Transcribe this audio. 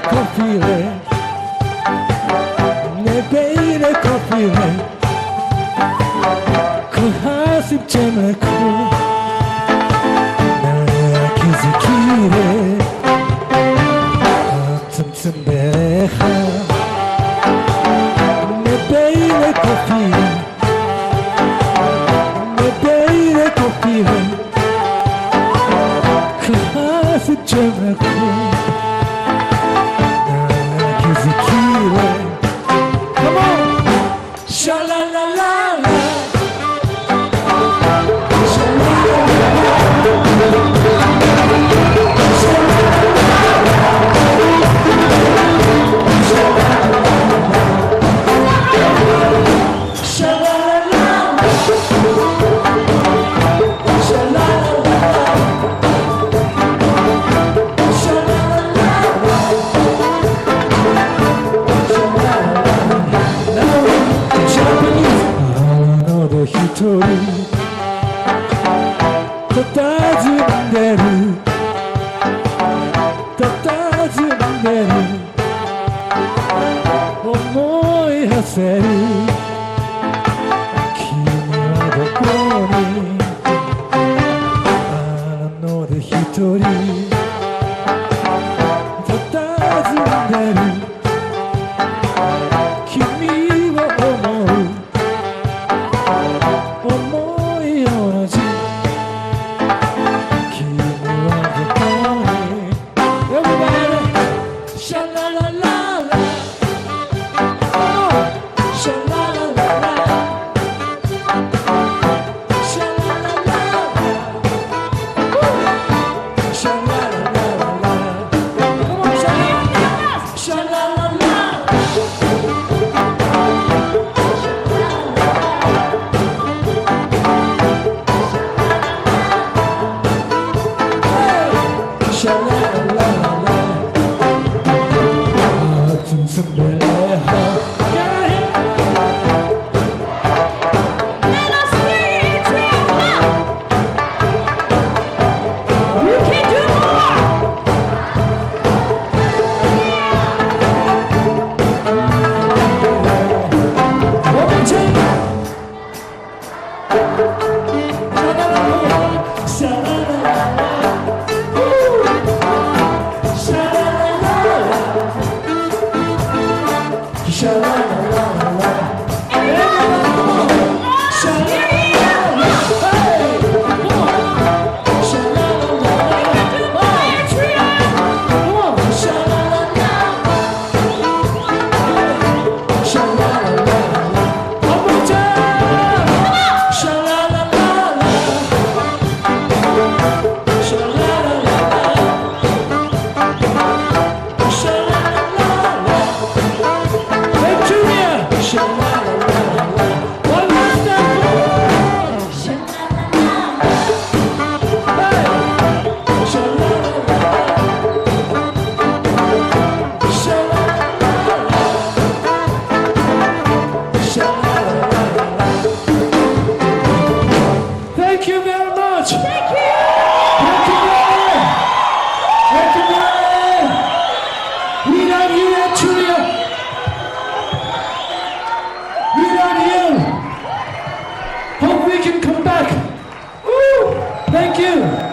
커피래 내 베일의 커피래 그 하십점을 그 나의 기지키래 틈틈 베레하 내 베일의 커피래 내 베일의 커피래 그 하십점을 그 히토리 또 따지는 대로 또 따지는 대로思い馳せる君はどこにあるので一人と尋んでる君を思う思い同じ君はどこに Everybody シャララララシャララララシャララララシャララララ Come on シャララララThank you very much. Thank you. Thank you. Thank you. We love you, Antonia. We love you. Hope we can come back. Woo. Thank you.